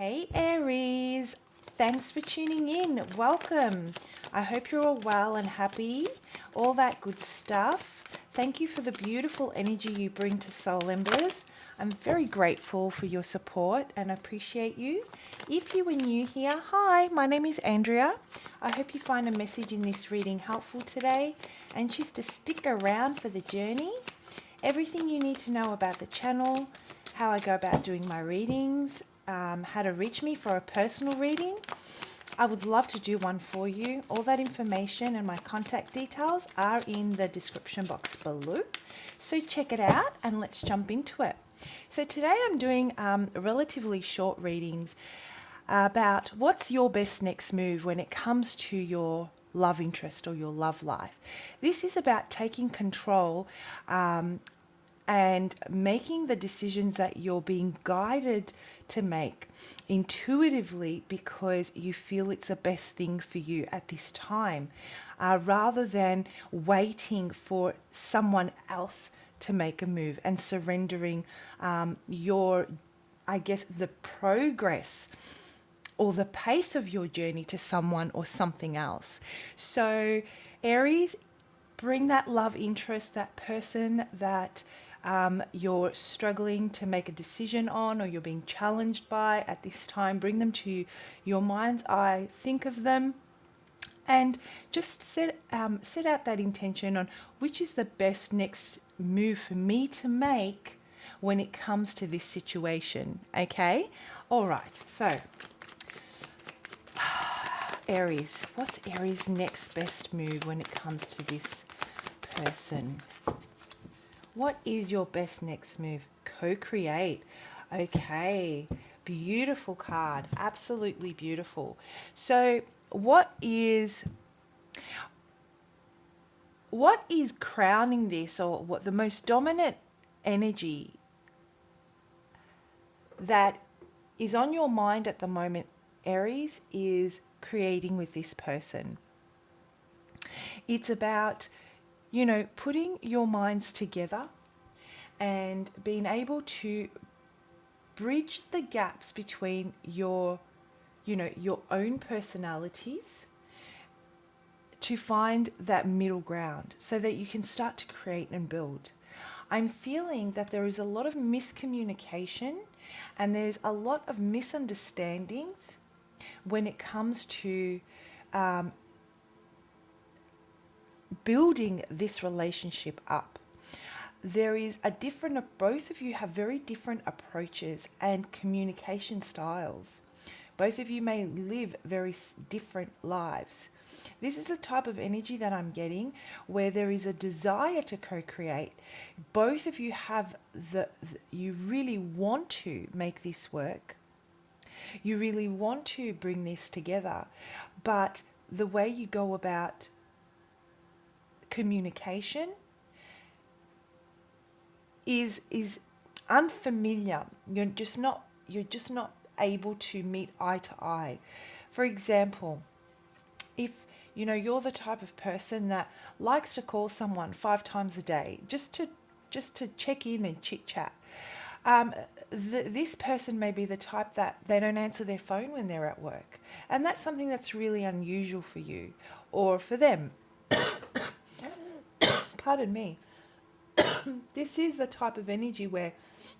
Hey Aries, thanks for tuning in. Welcome. I hope you're all well and happy, all that good stuff. Thank you for the beautiful energy you bring to Soul Embers. I'm very grateful for your support and appreciate you. If you are new here, hi, my name is Andrea. I hope you find a message in this reading helpful today and choose to stick around for the journey. Everything you need to know about the channel, how I go about doing my readings, how to reach me for a personal reading. I would love to do one for you. All that information and my contact details are in the description box below. So check it out and let's jump into it. So today I'm doing relatively short readings about what's your best next move when it comes to your love interest or your love life. This is about taking control and making the decisions that you're being guided to make intuitively because you feel it's the best thing for you at this time, rather than waiting for someone else to make a move and surrendering the progress or the pace of your journey to someone or something else. So Aries, bring that love interest, that person that you're struggling to make a decision on or you're being challenged by at this time. Bring them to your mind's eye. Think of them and just set out that intention on which is the best next move for me to make when it comes to this situation. Okay? All right. So Aries, what's Aries' next best move when it comes to this person? What is your best next move? Co-create. Okay, beautiful card. Absolutely beautiful. So what is crowning this, or what the most dominant energy that is on your mind at the moment, Aries, is creating with this person? It's about putting your minds together and being able to bridge the gaps between your own personalities to find that middle ground so that you can start to create and build. I'm feeling that there is a lot of miscommunication and there's a lot of misunderstandings when it comes to building this relationship up. There is both of you have very different approaches and communication styles. Both of you may live very different lives. This is the type of energy that I'm getting where there is a desire to co-create. Both of you have you really want to make this work. You really want to bring this together, but the way you go about communication is unfamiliar. You're just not able to meet eye to eye. For example, if you're the type of person that likes to call someone 5 times a day just to check in and chit chat, this person may be the type that they don't answer their phone when they're at work, and that's something that's really unusual for you or for them. Pardon me. This is the type of energy where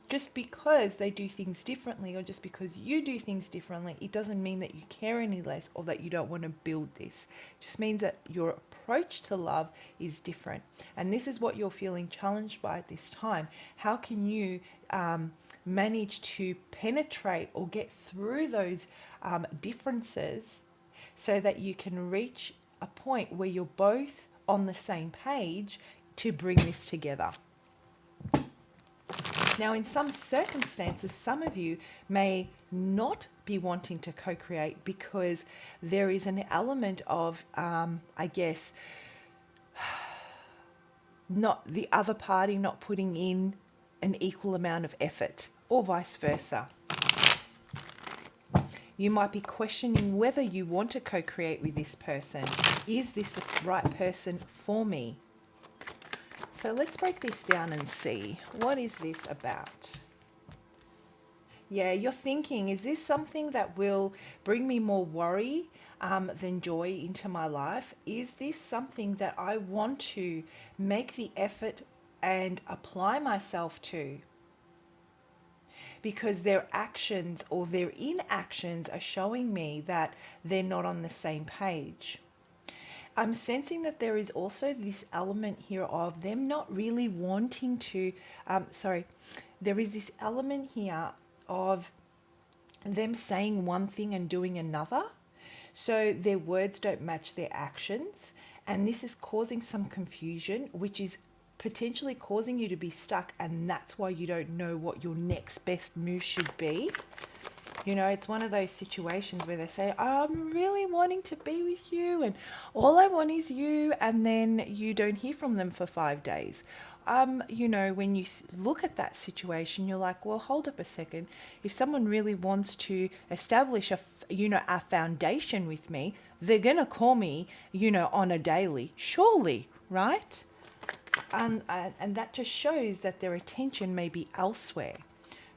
just because they do things differently or just because you do things differently, it doesn't mean that you care any less or that you don't want to build this. It just means that your approach to love is different. And this is what you're feeling challenged by at this time. How can you manage to penetrate or get through those differences so that you can reach a point where you're both on the same page to bring this together? Now, in some circumstances, some of you may not be wanting to co-create because there is an element of, not the other party not putting in an equal amount of effort, or vice versa. You might be questioning whether you want to co-create with this person. Is this the right person for me? So let's break this down and see, what is this about? Yeah, you're thinking, is this something that will bring me more worry than joy into my life? Is this something that I want to make the effort and apply myself to? Because their actions or their inactions are showing me that they're not on the same page. I'm sensing that there is also this element here of them not really wanting to, there is this element here of them saying one thing and doing another. So their words don't match their actions. And this is causing some confusion, which is potentially causing you to be stuck. And that's why you don't know what your next best move should be. You know, it's one of those situations where they say, I'm really wanting to be with you and all I want is you. And then you don't hear from them for 5 days. You know, when you look at that situation, you're like, well, hold up a second. If someone really wants to establish a foundation with me, they're going to call me, on a daily, surely, right? And that just shows that their attention may be elsewhere.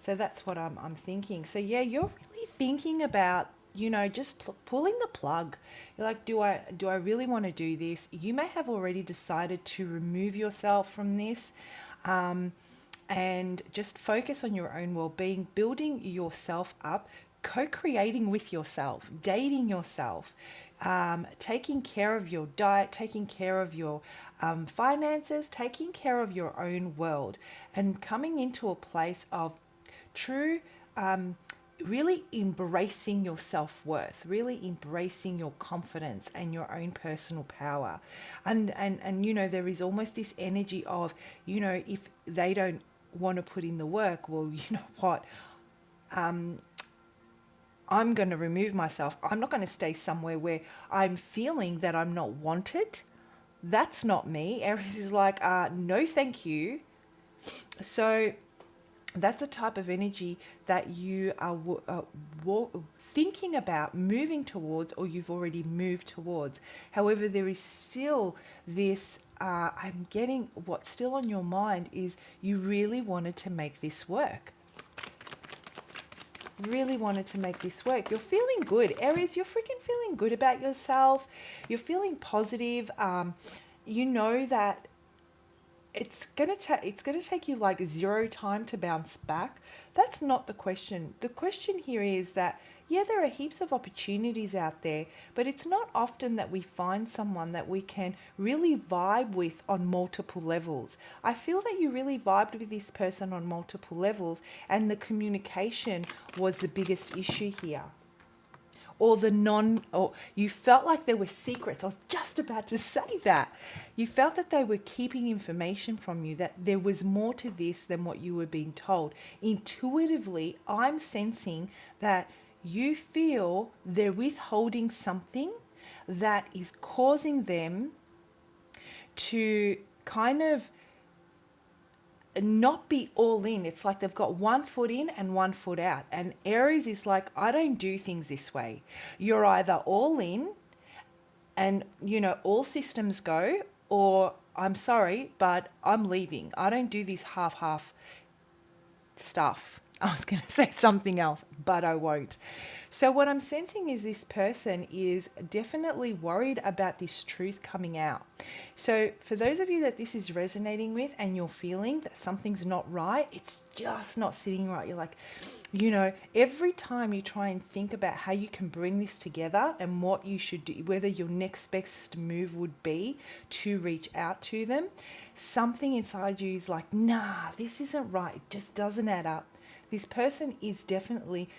So that's what I'm thinking. So yeah, you're really thinking about, just pulling the plug. You're like, do I really want to do this? You may have already decided to remove yourself from this, and just focus on your own well-being, building yourself up, co-creating with yourself, dating yourself, taking care of your diet, taking care of your finances, taking care of your own world, and coming into a place of true, really embracing your self-worth, really embracing your confidence and your own personal power. And there is almost this energy of, if they don't want to put in the work, well, you know what? I'm going to remove myself. I'm not going to stay somewhere where I'm feeling that I'm not wanted. That's not me. Aries is like, no, thank you. So that's the type of energy that you are thinking about moving towards, or you've already moved towards. However, there is still this, I'm getting what's still on your mind is you really wanted to make this work. Really wanted to make this work. You're feeling good. Aries, you're freaking feeling good about yourself. You're feeling positive. You know that it's gonna take you like zero time to bounce back. That's not the question. The question here is that, yeah, there are heaps of opportunities out there, but it's not often that we find someone that we can really vibe with on multiple levels. I feel that you really vibed with this person on multiple levels, and the communication was the biggest issue here. Or you felt like there were secrets. I was just about to say that. You felt that they were keeping information from you, that there was more to this than what you were being told. Intuitively, I'm sensing that you feel they're withholding something that is causing them to kind of not be all in. It's like they've got 1 foot in and 1 foot out. And Aries is like, I don't do things this way. You're either all in and, all systems go, or I'm sorry, but I'm leaving. I don't do this half stuff. I was going to say something else, but I won't. So what I'm sensing is this person is definitely worried about this truth coming out. So for those of you that this is resonating with and you're feeling that something's not right, it's just not sitting right. You're like, every time you try and think about how you can bring this together and what you should do, whether your next best move would be to reach out to them, something inside you is like, nah, this isn't right. It just doesn't add up. This person is definitely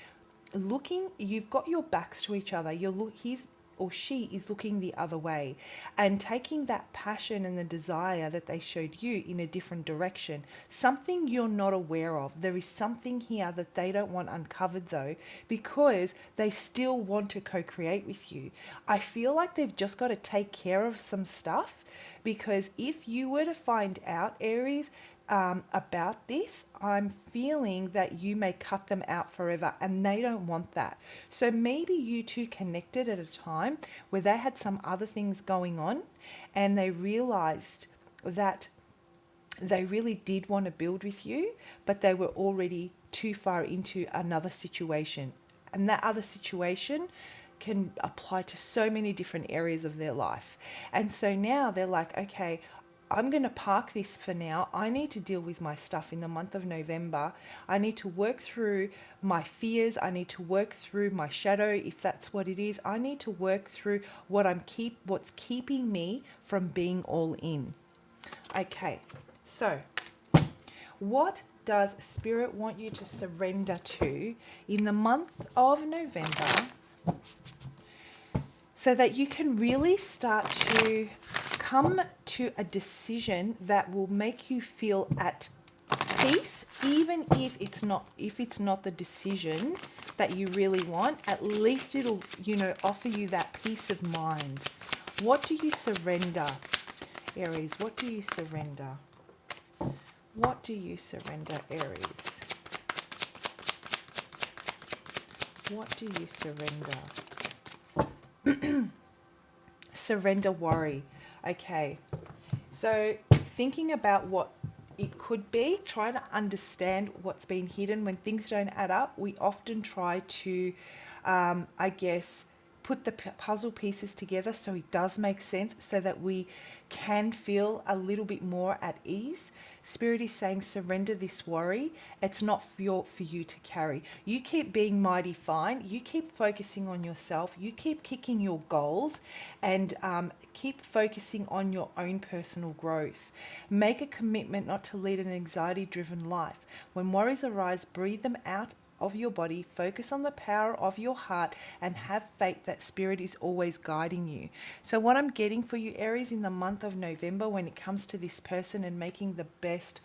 looking, you've got your backs to each other. He's or she is looking the other way and taking that passion and the desire that they showed you in a different direction. Something you're not aware of. There is something here that they don't want uncovered though, because they still want to co-create with you. I feel like they've just got to take care of some stuff, because if you were to find out, Aries, about this, I'm feeling that you may cut them out forever, and they don't want that. So maybe you two connected at a time where they had some other things going on and they realized that They really did want to build with you, but they were already too far into another situation. And that other situation can apply to so many different areas of their life. And so now they're like, okay, I'm going to park this for now. I need to deal with my stuff in the month of November. I need to work through my fears. I need to work through my shadow, if that's what it is. I need to work through what's keeping me from being all in. Okay, so what does Spirit want you to surrender to in the month of November so that you can really start to come to a decision that will make you feel at peace, even if it's not the decision that you really want? At least it'll, offer you that peace of mind. What do you surrender, Aries? What do you surrender? What do you surrender, Aries? What do you surrender? Surrender worry. Okay. So thinking about what it could be, try to understand what's been hidden. When things don't add up, we often try to, put the puzzle pieces together so it does make sense, so that we can feel a little bit more at ease. Spirit is saying, surrender this worry. It's not for you to carry. You keep being mighty fine. You keep focusing on yourself. You keep kicking your goals, and keep focusing on your own personal growth. Make a commitment not to lead an anxiety-driven life. When worries arise, breathe them out of your body, focus on the power of your heart, and have faith that Spirit is always guiding you. So what I'm getting for you, Aries, in the month of November, when it comes to this person and making the best,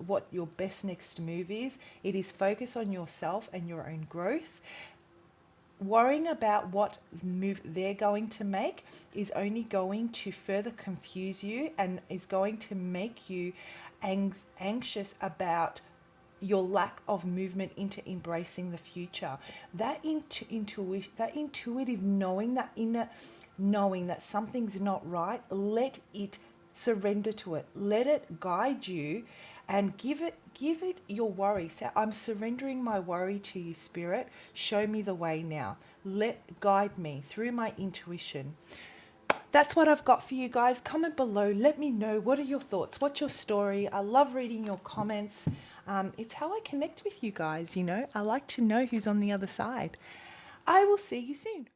what your best next move is, it is focus on yourself and your own growth. Worrying about what move they're going to make is only going to further confuse you and is going to make you anxious about your lack of movement into embracing the future. That intuitive knowing, that inner knowing that something's not right, let it surrender to it. Let it guide you, and give it your worry. Say, I'm surrendering my worry to you, Spirit. Show me the way now. Guide me through my intuition. That's what I've got for you guys. Comment below. Let me know, what are your thoughts? What's your story? I love reading your comments. It's how I connect with you guys, I like to know who's on the other side. I will see you soon.